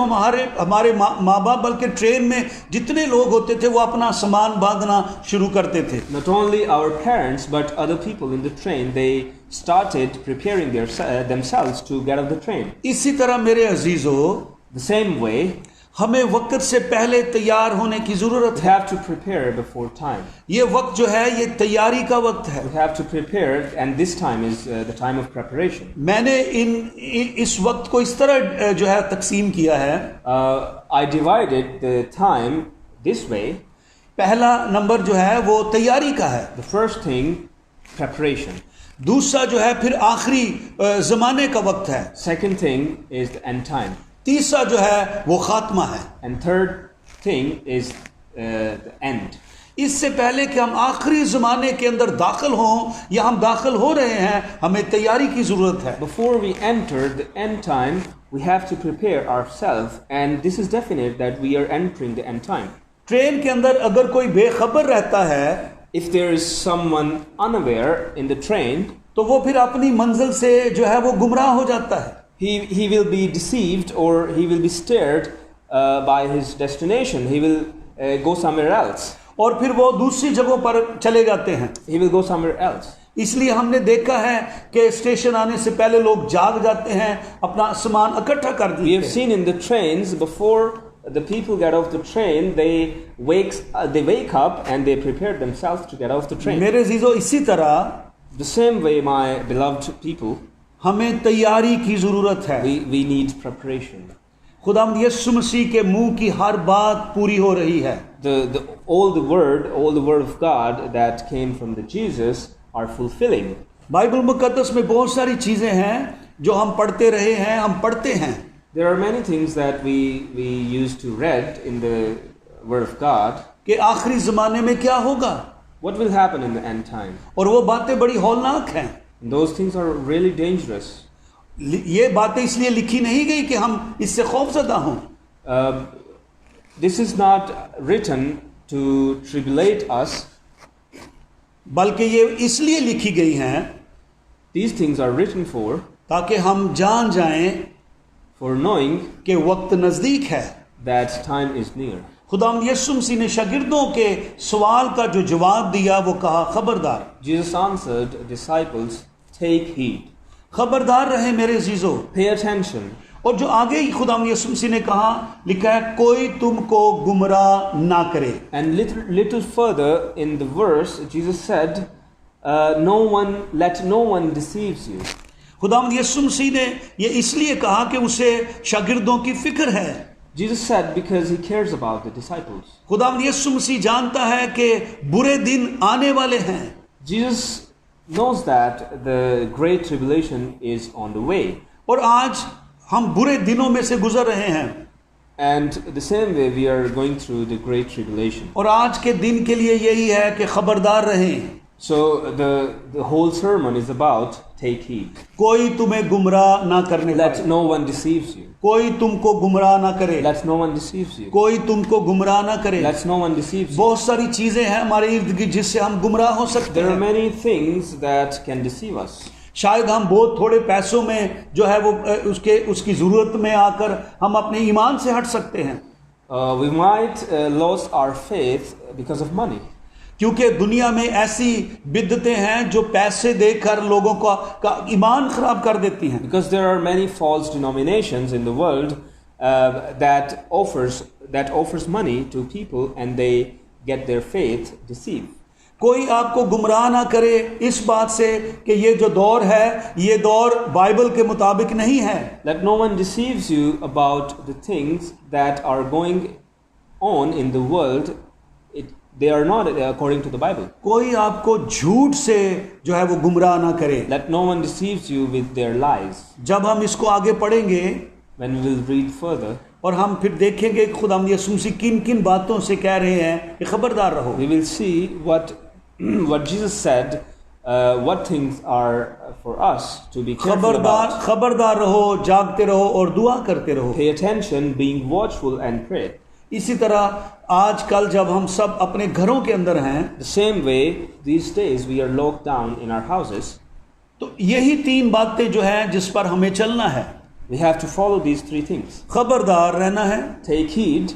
हमारे माँ बाप बल्कि ट्रेन में जितने लोग होते थे वो अपना सामान बांधना शुरू करते थे। Not only our parents but other people in the train, they started preparing themselves to get off the train. इसी तरह मेरे अजीजों, The same way, हमें वक्त से पहले तैयार होने की जरूरत we है। have to prepare before time. ये वक्त जो है ये तैयारी का वक्त है। We have to prepare, and this time is the time of preparation. मैंने इस वक्त को इस तरह जो है तकसीम किया है। I divided the time this way. पहला नंबर जो है वो तैयारी का है। The first thing, preparation. दूसरा जो है फिर आखिरी जमाने का वक्त है। Second thing is the end time. तीसरा जो है वो खात्मा है। And third thing is the end. इससे पहले कि हम आखिरी ज़माने के अंदर दाखिल हों या हम दाखिल हो रहे हैं, हमें तैयारी की ज़रूरत है। Before we enter the end time, we have to prepare ourselves, and this is definite that we are entering the end time. Train के अंदर अगर कोई बेखबर रहता है If there is someone unaware in the train, तो वो फिर अपनी मंजिल से जो है वो गुमराह हो जाता है। he will be deceived or he will be steered by his destination. He will go somewhere else. और फिर वो दूसरी जगहों पर चले जाते हैं। He will go somewhere else. इसलिए हमने देखा है कि स्टेशन आने से पहले लोग जाग जाते हैं, अपना सामान इकट्ठा कर We देते have हैं। seen in the trains, before the people get off the train, they wake up and they prepare themselves to get off the train. मेरे अजीजों, इसी तरह The same way, my beloved people, हमें तैयारी की जरूरत है। we need preparation. खुदावंद यीशु मसीह के मुंह की हर बात पूरी हो रही है। All the word of God that came from the Jesus are fulfilling. Bible मुकद्दस में बहुत सारी चीजें हैं जो हम पढ़ते रहे हैं, हम पढ़ते हैं। There are many things that we used to read in the word of God. कि आखिरी जमाने में क्या होगा, What will happen in the end time? और वो बातें बड़ी हौलनाक हैं। And those things are really dangerous. ये बातें इसलिए लिखी नहीं गई कि हम इससे खौफजदा हों। This is not written to tribulate us. बल्कि ये इसलिए लिखी गई हैं These things are written ताकि हम जान जाएं for knowing कि वक्त नजदीक है। that time is near. खुदावंद यीशु मसीह ने शागिर्दों के सवाल का जो जवाब दिया वो कहा, खबरदार Jesus answered disciples, take heed. खबरदार रहे मेरे अजीजों। Pay attention. और जो आगे ही खुदावंद यीशु मसीह ने कहा, लिखा है, कोई तुमको गुमराह ना करे। And little further in the verse, Jesus said, let no one deceives you. खुदावंद यीशु मसीह ने ये इसलिए कहा कि उसे शागिर्दों की फिक्र है। Jesus said because he cares about the disciples. खुदावंद यीशु मसीह जानता है कि बुरे दिन आने वाले हैं। Jesus knows that the great tribulation is on the way. और आज हम बुरे दिनों में से गुजर रहे हैं। And the same way we are going through the great tribulation. और आज के दिन के लिए यही है कि खबरदार रहें। So the whole sermon is about take heed. कोई तुम्हें गुमराह ना करने Let पाए। no one deceives you. कोई तुमको गुमराह ना करे। Let no one deceives you. कोई तुमको गुमराह ना करे। Let no one deceives you. बहुत सारी चीजें हैं हमारे इर्द गिर्द जिससे हम गुमराह हो सकते There are हैं। many things that can deceive us. शायद हम बहुत थोड़े पैसों में जो है वो उसकी जरूरत में आकर हम अपने ईमान से हट सकते हैं। We might lose our faith because of money. क्योंकि दुनिया में ऐसी बिद्दतें हैं जो पैसे देकर लोगों का ईमान खराब कर देती हैं। Because there are many false denominations in the world that offers money to people, and get their faith deceived. कोई आपको गुमराह ना करे इस बात से कि ये जो दौर है ये दौर बाइबल के मुताबिक नहीं है. Let no one deceives you about the things that are going on in the world. They are not according to the Bible. कोई आपको झूठ से जो है वो गुमराह ना करे. Let no one deceives you with their lies. जब हम इसको आगे पढ़ेंगे When we will read further, और हम फिर देखेंगे कि खुदावंद यीशु मसीह किन किन बातों से कह रहे हैं कि खबरदार रहो. we will see what Jesus said, what things are for us to be careful about. खबरदार रहो, जागते रहो और दुआ करते रहो. Pay attention, being watchful and pray. इसी तरह आजकल जब हम सब अपने घरों के अंदर हैं, The same way, these days we are locked down in our houses. तो यही 3 बातें जो हैं जिस पर हमें चलना है. We have to follow these 3 things. खबरदार रहना है, Take heed,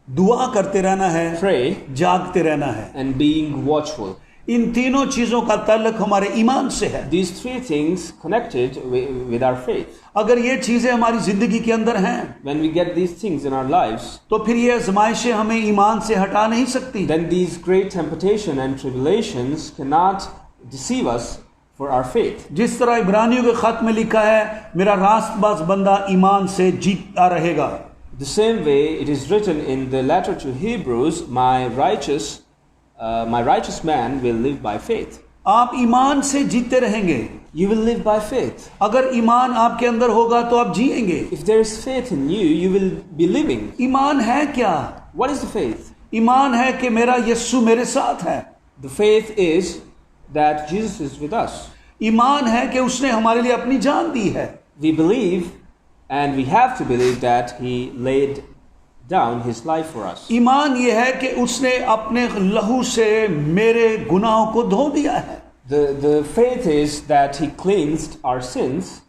दुआ करते रहना है, pray, जागते रहना है. and being watchful. इन तीनों चीजों का ताल्लुक हमारे ईमान से है. These 3 things connected with our faith. अगर ये चीजें हमारी जिंदगी के अंदर हैं, When we get these things in our lives, तो फिर ये आजमाइशें हमें ईमान से हटा नहीं सकती. then these great temptation and tribulations cannot deceive us for our faith. जिस तरह इब्रानियों के खत में लिखा है, मेरा रास्तबाज बंदा ईमान से जीता रहेगा. The same way it is written in the letter to Hebrews, my righteous man will live by faith. आप ईमान से जीते रहेंगे. You will live by faith. अगर ईमान आपके अंदर होगा तो आप जिएंगे. If there is faith in you, you will be living. ईमान है क्या? What is the faith? ईमान है कि मेरा यीशु मेरे साथ है. The faith is that Jesus is with us. ईमान है कि उसने हमारे लिए अपनी जान दी है. We believe, and we have to believe, that he laid down his life for us. ईमान ये है कि उसने अपने लहू से मेरे गुनाहों को धो दिया है. The faith is that he cleansed our sins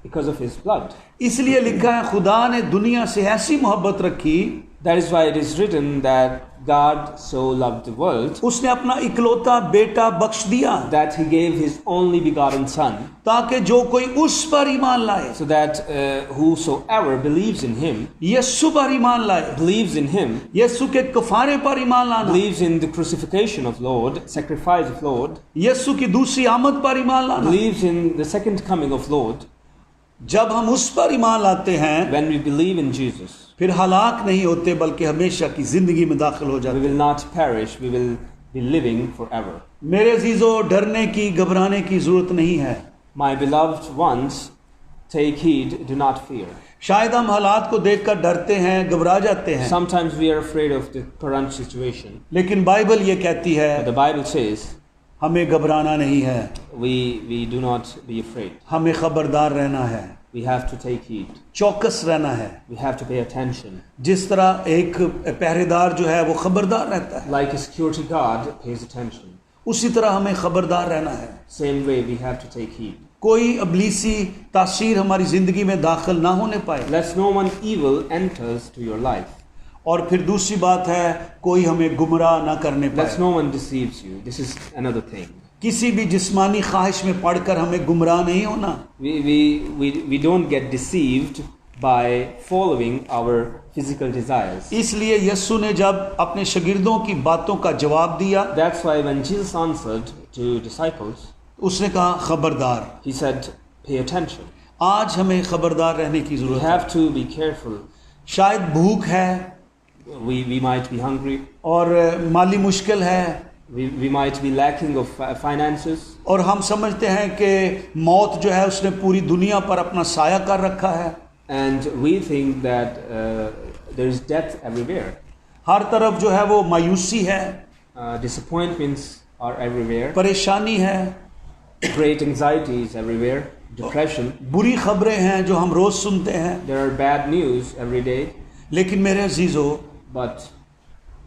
because of his blood. इसलिए लिखा है खुदा ने दुनिया से ऐसी मोहब्बत रखी, That is why it is written that God so loved the world उसने अपना इकलौता बेटा बख्श दिया that he gave his only begotten son, ताकि जो कोई उस पर ईमान लाए, so that whosoever believes in him, यीशु पर ईमान लाए, believes in him, यीशु के कफारे पर ईमान लाना, believes in the crucifixion of Lord, sacrifice of Lord, यीशु की दूसरी आमद पर ईमान लाना. believes in the second coming of Lord. जब हम उस पर ईमान लाते हैं, When we believe in Jesus, फिर हलाक नहीं होते बल्कि हमेशा की जिंदगी में दाखिल हो we जाते. will not perish, we will be living forever. मेरे अजीजों, डरने की घबराने की जरूरत नहीं है. My beloved ones, take heed, do not fear. शायद हम हालात को देखकर डरते हैं, घबरा जाते हैं, Sometimes we are afraid of the current situation, लेकिन बाइबल ये कहती है but the Bible says हमें घबराना नहीं है, we do not be afraid. हमें खबरदार रहना है, We have to take heed. चौकस रहना है. We have to pay attention. जिस तरह एक पहरेदार जो है वो खबरदार रहता है, Like a security guard pays attention, उसी तरह हमें खबरदार रहना है. same way we have to take heed. कोई अबलीसी तासीर हमारी जिंदगी में दाखिल ना होने पाए. Lest no one evil enters to your life. और फिर दूसरी बात है, कोई हमें गुमराह ना करने Lest पाए. no one deceives you. This is another thing. किसी भी जिस्मानी ख्वाहिश में पड़कर हमें गुमराह नहीं होना. We don't get deceived by following our physical desires. इसलिए यीशु ने जब अपने शागिर्दों की बातों का जवाब दिया, That's why when Jesus answered to disciples, उसने कहा खबरदार. he said, pay attention. आज हमें खबरदार रहने की We जरूरत है. have to be careful. शायद भूख है We might be hungry. और माली मुश्किल है, We might be lacking of finances. और हम समझते हैं कि मौत जो है उसने पूरी दुनिया पर अपना साया कर रखा है. And we think that there is death everywhere. हर तरफ जो है वो मायूसी है, Disappointments are everywhere. परेशानी है, Great anxiety is everywhere. Depression. बुरी खबरें हैं जो हम रोज सुनते हैं. There are bad news every day. लेकिन मेरे अजीजों, But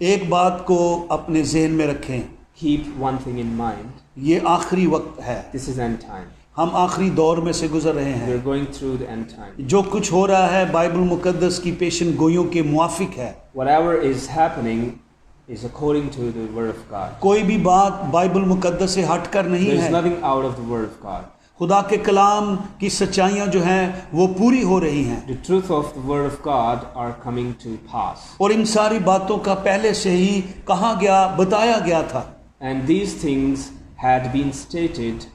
एक बात को अपने जहन में रखें, keep one thing in mind. ये आखिरी वक्त है. This is end time. हम आखिरी दौर में से गुजर रहे We हैं. are going through the end time. जो कुछ हो रहा है बाइबल मुकद्दस की पेशन गोइयों के मुआफिक है. Whatever is happening is according to the word of God. कोई भी बात बाइबल मुकद्दस से हटकर नहीं There is है. nothing out of the word of God. खुदा के कलाम की सच्चाइयाँ जो हैं वो पूरी हो रही हैं, The truth of the word of God are coming to pass. और इन सारी बातों का पहले से ही कहा गया, बताया गया था। And these things had been stated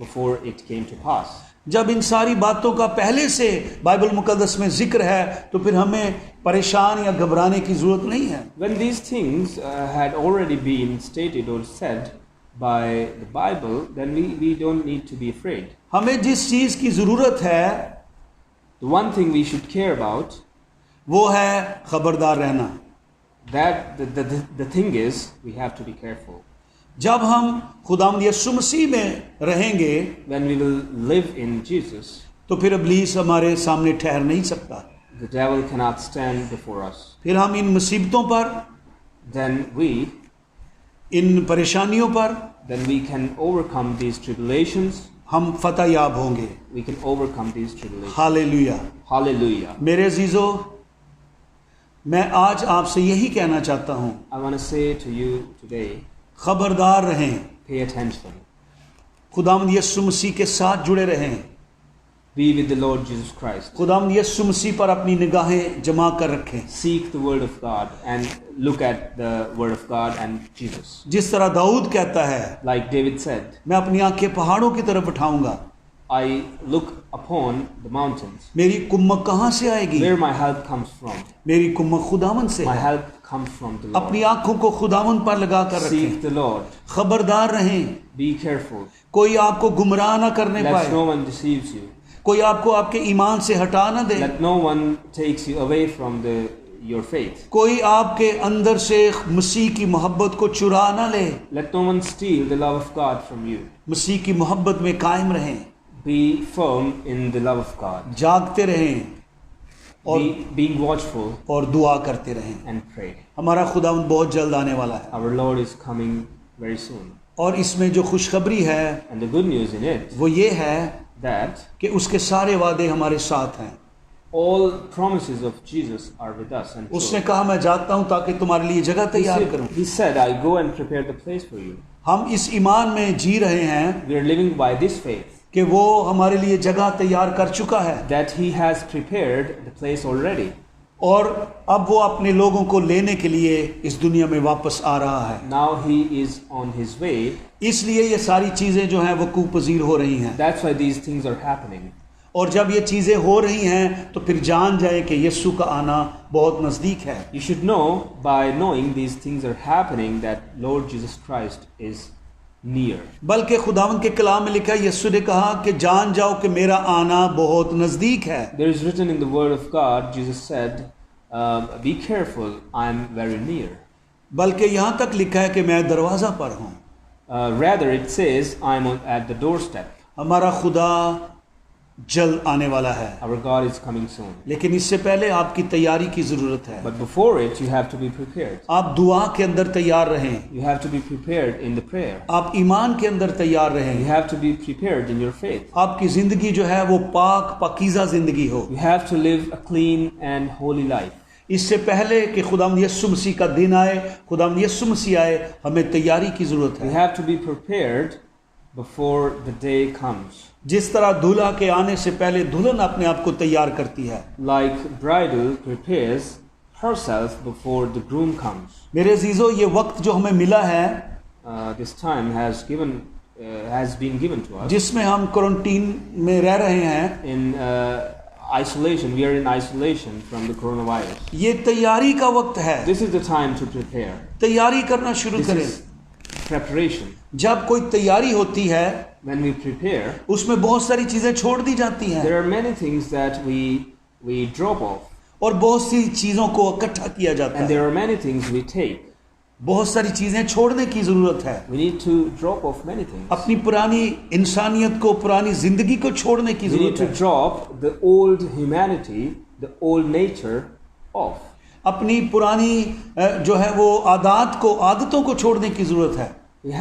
before it came to pass. जब इन सारी बातों का पहले से बाइबल मुकद्दस में जिक्र है तो फिर हमें परेशान या घबराने की जरूरत नहीं है। When these things had already been stated or said by the Bible, then we don't need to be afraid. हमें जिस चीज की जरूरत है The one thing we should care about, वो है खबरदार रहना। that the thing is, we have to be careful. जब हम खुदावंद यीशु मसीह में रहेंगे When we will live in Jesus, तो फिर इब्लीस हमारे सामने ठहर नहीं सकता। the devil cannot stand before us. फिर हम इन मुसीबतों पर, Then इन परेशानियों पर we can overcome these tribulations. हम फतह याब होंगे। We can overcome these tribulations. Hallelujah. Hallelujah. मेरे अजीजों, मैं आज आपसे यही कहना चाहता हूँ, I want to say to you today, खबरदार रहें, pay attention. खुदावंद यीशु मसीह के साथ जुड़े रहें, Be with the Lord Jesus Christ. खुदावंद यीशु मसीह पर अपनी निगाहें जमा कर रखें। Seek the word of God and look at the word of God and Jesus. जिस तरह दाऊद कहता है, Like David said, मैं अपनी आंखें पहाड़ों की तरफ उठाऊंगा, I look upon the mountains. मेरी कुम्मक कहाँ से आएगी? Where my help comes from. मेरी कुम्मक खुदावंद से My है। help comes from the Lord. अपनी आंखों को खुदावंद पर लगा कर Seek रखें, the Lord. खबरदार रहें, Be careful. कोई आपको गुमराह ना करने Let पाए, no one deceives you. कोई आपको आपके ईमान से हटा ना दे, Let no one takes you away from your faith. कोई आपके अंदर से मसीह की मोहब्बत को चुरा ना ले। Let no one steal the love of God from you. मसीह की मोहब्बत में कायम रहें, Be firm in the love of God. जागते रहें और Being watchful और दुआ करते रहें। and pray. हमारा खुदावंद बहुत जल्द आने वाला है, Our Lord is coming very soon. और इसमें जो खुशखबरी है And the good news in it, वो ये है that कि उसके सारे वादे हमारे साथ हैं। all promises of Jesus are with us. And उसने कहा, मैं जाता हूं ताकि तुम्हारे लिए जगह तैयार करूं। He said, I go and prepare the place for you. हम इस ईमान में जी रहे हैं We are living by this faith, कि वो हमारे लिए जगह तैयार कर चुका है, that He has prepared the place already. और अब वो अपने लोगों को लेने के लिए इस दुनिया में वापस आ रहा है। Now He is on His way. इसलिए ये सारी चीजें जो हैं वो वकूफ़ हो रही हैं, That's why these things are happening. और जब ये चीजें हो रही हैं तो फिर जान जाए कि यीशु का आना बहुत नजदीक है। You should know, by knowing these things are happening, that Lord Jesus Christ is near. बल्कि खुदावंद के कलाम में लिखा है, यीशु ने कहा कि जान जाओ कि मेरा आना बहुत नजदीक है। There is written in the Word of God, Jesus said, be careful, I am very near. बल्कि यहाँ तक लिखा है कि मैं दरवाज़ा पर हूँ। Rather, it says, I am at the doorstep. हमारा खुदा जल्द आने वाला है, Our God is coming soon. लेकिन इससे पहले आपकी तैयारी की ज़रूरत है। But before it, you have to be prepared. आप दुआ के अंदर तैयार रहें, You have to be prepared in the prayer. आप ईमान के अंदर तैयार You रहें, have to be prepared in your faith. आपकी ज़िंदगी जो है वो पाक पाकीज़ा ज़िंदगी हो। You have to live a clean and holy life. इससे पहले कि खुदावंद यीशु मसीह का दिन आए, खुदावंद यीशु मसीह आए, हमें तैयारी की ज़रूरत We है। have to be prepared before the day comes. जिस तरह दूल्हा के आने से पहले दुल्हन अपने आप को तैयार करती है, Like bridal prepares herself before the groom comes. मेरे अजीजों, ये वक्त जो हमें मिला है, This time has been given to us. जिसमें हम क्वारंटीन में रह रहे हैं, In isolation, we are in isolation from the coronavirus. ये तैयारी का वक्त है। This is the time to prepare. तैयारी करना शुरू This करें। is preparation. जब कोई तैयारी होती है, When we prepare, उसमें बहुत सारी चीजें छोड़ दी जाती हैं there are many things that we drop off, और बहुत सी चीजों को इकट्ठा किया जाता and है। there are many things we take. बहुत सारी चीजें छोड़ने की जरूरत है। We need to drop off many things. अपनी पुरानी इंसानियत को, पुरानी जिंदगी को छोड़ने की We need जरूरत to है। drop the old humanity, the old nature off. अपनी पुरानी जो है वो आदतों को छोड़ने की जरूरत है। We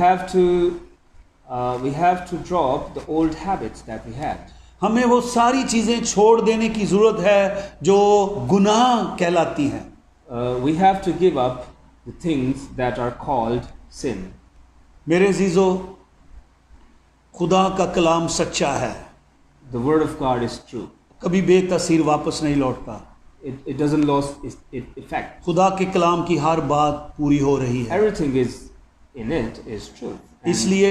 have to drop the old habits that we had. हमें वो सारी चीजें छोड़ देने की जरूरत है जो गुनाह कहलाती हैं। We have to give up the things that are called sin. मेरे अजीजों, खुदा का कलाम सच्चा है, The word of God is true. कभी बेतसीर वापस नहीं लौटता। It doesn't lose its effect. खुदा के कलाम की हर बात पूरी हो रही है। Everything is in it is truth. And इसलिए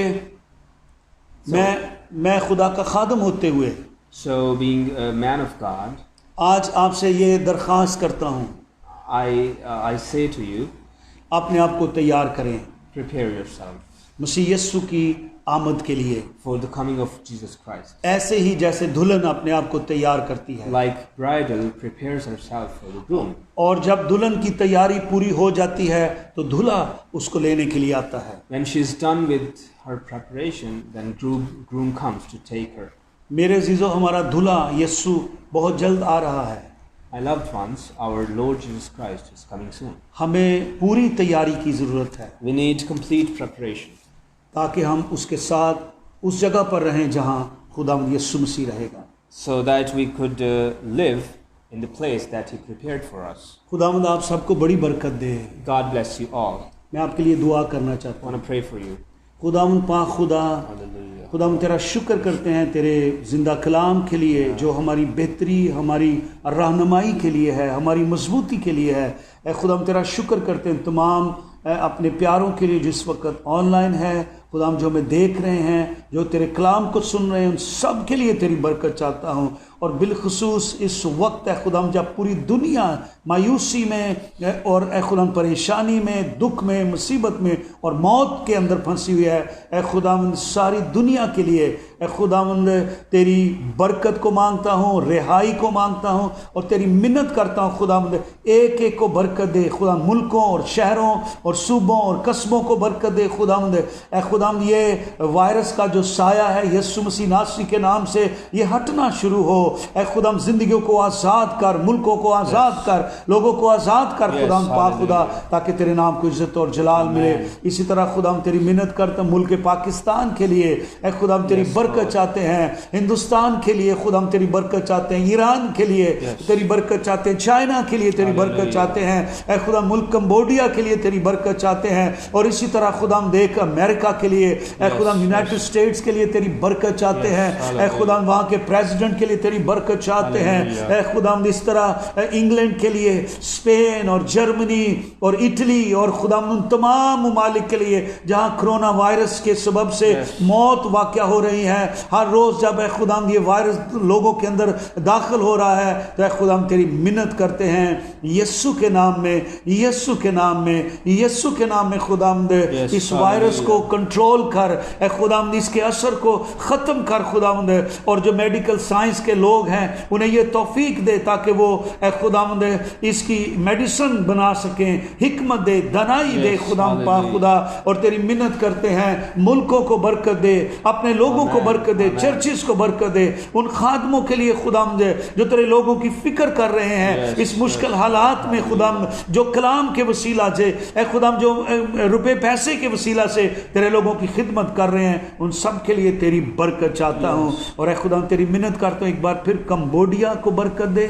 मैं खुदा का खादम होते हुए so being a man of God, आज आपसे ये दरख्वास्त करता हूँ, I say to you, अपने आप को तैयार करें prepare yourself मसीह यीशु की आमद के लिए, for the coming of Jesus Christ. ऐसे ही जैसे दुल्हन अपने आप को तैयार करती है। Like bridal prepares herself for the groom. और जब दुल्हन की तैयारी पूरी हो जाती है तो दूल्हा उसको लेने के लिए आता है। When she is done with her preparation, then groom comes to take her. मेरे अजीजों, हमारा दूल्हा यीशु बहुत जल्द आ रहा है। My loved ones, our Lord Jesus Christ is coming soon. हमें पूरी तैयारी की ज़रूरत है We need complete preparation ताकि हम उसके साथ उस जगह पर रहें जहाँ खुदावंद यीशु मसीह रहेगा, so that we could live in the place that He prepared for us. खुदावंद आप सबको बड़ी बरकत दे। God bless you all. मैं आपके लिए दुआ करना I चाहता want हूँ। to pray for you. खुदावंद पाक खुदा, Hallelujah. खुदावंद तेरा शुक्र करते हैं तेरे जिंदा कलाम के लिए जो हमारी बेहतरी, हमारी रहनुमाई के लिए है, हमारी मजबूती के लिए है। ऐ खुदावंद तेरा शुक्र करते हैं तमाम अपने प्यारों के लिए जिस वक्त ऑनलाइन है, खुदाम जो हमें देख रहे हैं, जो तेरे कलाम को सुन रहे हैं, उन सब के लिए तेरी बरकत चाहता हूँ। और बिलखुसूस इस वक्त है खुदाम जब पूरी दुनिया मायूसी में और खुदाम परेशानी में, दुख में, मुसीबत में और मौत के अंदर फंसी हुई है, खुदावंद सारी दुनिया के लिए खुदावंद तेरी बरकत को मांगता हूँ, रिहाई को मांगता हूँ और तेरी मिन्नत करता हूँ। खुदावंद एक एक को बरकत दे, खुदा मुल्कों और शहरों और सूबों और कस्बों को बरकत दे। खुदावंद खुदावंद ये वायरस का जो साया है यीशु मसीह नासरी के नाम से ये हटना शुरू हो। खुदाम जिंदगियों को आज़ाद कर, मुल्कों को आज़ाद कर, लोगों को आज़ाद कर खुदाम पाक खुदा, ताकि तेरे नाम को इज्जत और जलाल मिले। इसी तरह खुदाम तेरी मिन्नत करता मुल्क पाकिस्तान के लिए खुदाम तेरी बरकत चाहते हैं, हिंदुस्तान के लिए खुदाम तेरी बरकत चाहते हैं, ईरान के लिए तेरी बरकत चाहते हैं, चाइना के लिए तेरी बरकत चाहते हैं, खुदा मुल्क कंबोडिया के लिए तेरी बरकत चाहते हैं। और इसी तरह खुदाम देख अमेरिका के लिए, खुदाम यूनाइटेड स्टेट्स के लिए तेरी बरकत चाहते हैं, खुदाम वहाँ के प्रेसिडेंट के लिए तेरी बरकत चाहते हैं, खुदाम इस तरह इंग्लैंड के लिए, स्पेन और जर्मनी और इटली और खुदाम उन तमाम ममालिक के लिए जहाँ कोरोना वायरस के सबब से मौत वाक़या हो रही है। हर रोज़ जब खुदाम ये वायरस लोगों के अंदर दाखिल हो रहा है तो खुदाम तेरी मिन्नत करते हैं यीशु के नाम में, यीशु के नाम में, यीशु के नाम में खुदाम इस वायरस को कंट्रोल कर, खुदाम इसके असर को ख़त्म कर खुदाम। और जो मेडिकल साइंस के लोग हैं उन्हें ये तौफीक दे ताकि वो खुदाम इसकी मेडिसिन बना सकें, हिकमत दे, दनाई दे खुदाम पाक खुदा। और तेरी मिन्नत करते हैं मुल्कों को बरकत दे, अपने लोगों को बरकत दे, चर्चिस को बरकत दे, उन खादमों के लिए खुदाम दे जो तेरे लोगों की फिक्र कर रहे हैं इस मुश्किल हालात में खुदाम, जो कलाम के वसीला से खुदाम, जो रुपए पैसे के वसीला से तेरे लोगों की खिदमत कर रहे हैं, उन सब के लिए तेरी बरकत चाहता हूँ। और खुदाम तेरी मिन्नत करता हूँ एक बार फिर कंबोडिया को बरकत दे,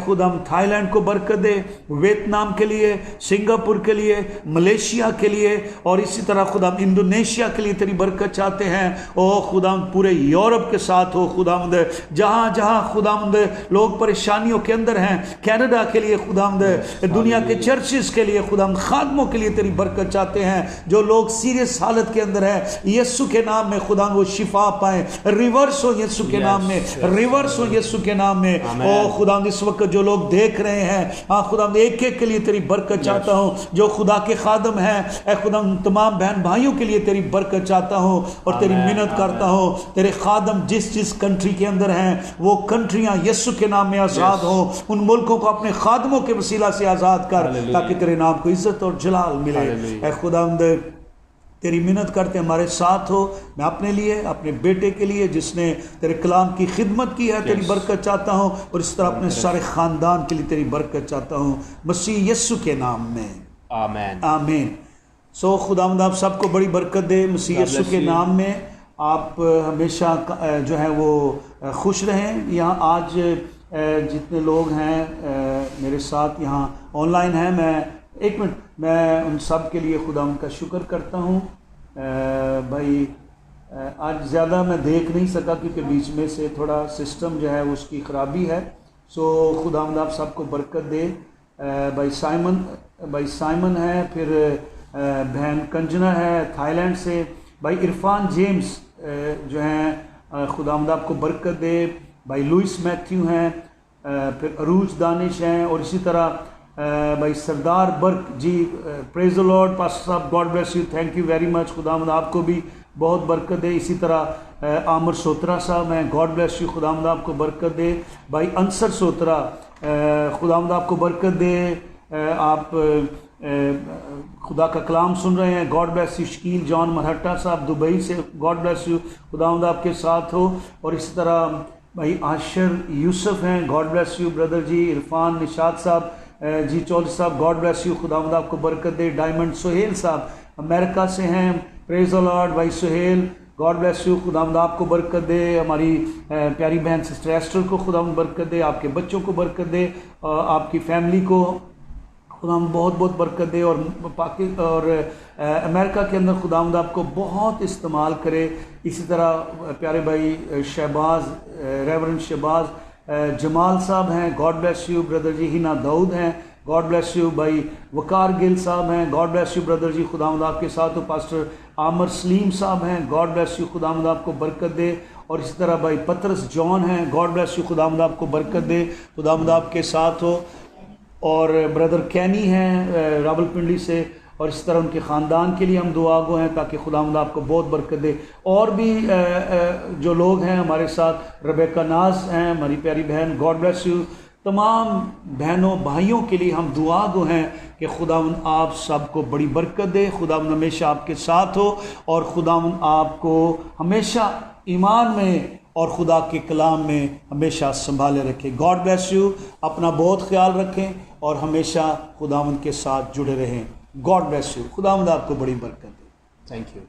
खुदाम थाईलैंड को बरकत दे, वियतनाम के लिए, सिंगापुर के लिए, मलेशिया के लिए और इसी तरह खुदाम इंडोनेशिया के लिए तेरी बरकत चाहते हैं। ओ खुदाम पूरे यूरोप के साथ हो खुदाम, जहाँ जहाँ खुदाम लोग परेशानियों के अंदर हैं, कनाडा के लिए खुदाम, दुनिया के चर्चिस के लिए खुदाम, खादमों के लिए तेरी बरकत चाहते हैं। जो लोग सीरियस हालत के अंदर है यीशु के नाम में खुदाम वो शिफा पाए, रिवर्स हो यीशु के नाम में, रिवर्स हो यीशु के नाम में। ओ खुदाम इस वक्त जो लोग देख रहे हैं, हाँ खुदाम एक एक के लिए तेरी बरकत चाहता हूँ। जो खुदा के खादम हैं खुदाम तमाम बहन भाइयों के लिए तेरी बरकत चाहता हूँ और तेरी मिन्नत करता हूँ तेरे खादम जिस जिस कंट्री के अंदर हैं वो कंट्रियाँ यीशु के नाम में आज़ाद हो, उन मुल्कों को अपने खादमों के वसीला से आज़ाद कर ताकि तेरे नाम को इज्जत और जलाल मिले। खुदाम तेरी मिन्नत करते हमारे साथ हो। मैं अपने लिए, अपने बेटे के लिए जिसने तेरे कलाम की खिदमत की है तेरी बरकत चाहता हूँ और इस तरह अपने सारे ख़ानदान के लिए तेरी बरकत चाहता हूँ मसीह यीशु के नाम में, आमीन आमीन। सो खुदावंद आप सबको बड़ी बरकत दे मसीह यीशु के नाम में। आप हमेशा जो है वो खुश रहें। यहाँ आज जितने लोग हैं मेरे साथ यहाँ ऑनलाइन हैं, मैं उन सब के लिए खुदा उनका शुक्र करता हूँ। भाई आज ज़्यादा मैं देख नहीं सका क्योंकि बीच में से थोड़ा सिस्टम जो है उसकी ख़राबी है। सो खुदावंद आप सबको बरकत दे। भाई साइमन है, फिर बहन कंजना है थाईलैंड से, भाई इरफान जेम्स जो हैं खुदावंद आपको बरकत दे। भाई लुइस मैथ्यू हैं, फिर अरूज दानिश हैं, और इसी तरह भाई सरदार बर्क जी, प्रेज द लॉर्ड पास्टर साहब, God bless you, thank you very much, खुदावंद आपको भी बहुत बरकत दे। इसी तरह आमिर सोत्रा साहब हैं, गॉड ब्लेस यू, खुदावंद आपको बरकत दे। भाई अंसर सोत्रा, खुदावंद आपको बरकत दे। आप खुदा का कलाम सुन रहे हैं, God bless you. Shakeel John Marhatta साहब दुबई से, गॉड ब्लेस यू, खुदावंद आपके साथ हो। और इसी तरह भाई आशर यूसुफ हैं, गॉड ब्लेस यू ब्रदर जी। इरफान निशात साहब जी चौधरी साहब, गॉड ब्लेस यू, खुदावंद आपको बरकत दे। डायमंड सोहेल साहब अमेरिका से हैं, प्रेज द लॉर्ड। भाई सोहेल, गॉड ब्लेस यू, खुदावंद आपको बरकत दे। हमारी प्यारी बहन सिस्टर एस्टर को खुदावंद बरकत दे, आपके बच्चों को बरकत दे, आपकी फैमिली को खुदावंद बहुत बहुत बरकत दे। और अमेरिका के अंदर खुदावंद आपको बहुत इस्तेमाल करे। इसी तरह प्यारे भाई शहबाज, रेवरेंड शहबाज जमाल साहब हैं, गॉड ब्लेस यू ब्रदर जी। हिना दाऊद हैं, गॉड ब्लेस यू। भाई वकार गिल साहब हैं, गॉड ब्लेस यू ब्रदर जी, खुदावंद आपके साथ हो। पास्टर आमर सलीम साहब हैं, गॉड ब्लेस यू, खुदावंद आपको बरकत दे। और इसी तरह भाई पतरस जॉन हैं, गॉड ब्लेस यू, खुदावंद आपको बरकत दे, खुदावंद आपके साथ हो। और ब्रदर कैनी हैं रावलपिंडी से, और इस तरह उनके ख़ानदान के लिए हम दुआ गो हैं ताकि खुदावंद आपको बहुत बरकत दे। और भी जो लोग हैं हमारे साथ, रबेका नाज हैं हमारी प्यारी बहन, गॉड ब्लेस यू। तमाम बहनों भाइयों के लिए हम दुआ गो हैं कि खुदावंद आप सबको बड़ी बरकत दे, खुदावंद हमेशा आपके साथ हो, और खुदावंद आपको हमेशा ईमान में और खुदा के कलाम में हमेशा संभाले रखें। गॉड ब्लेस यू, अपना बहुत ख्याल रखें और हमेशा खुदावंद के साथ जुड़े रहें। गॉड ब्लेस यू, खुदावंद आपको बड़ी बरकत दे। Thank you.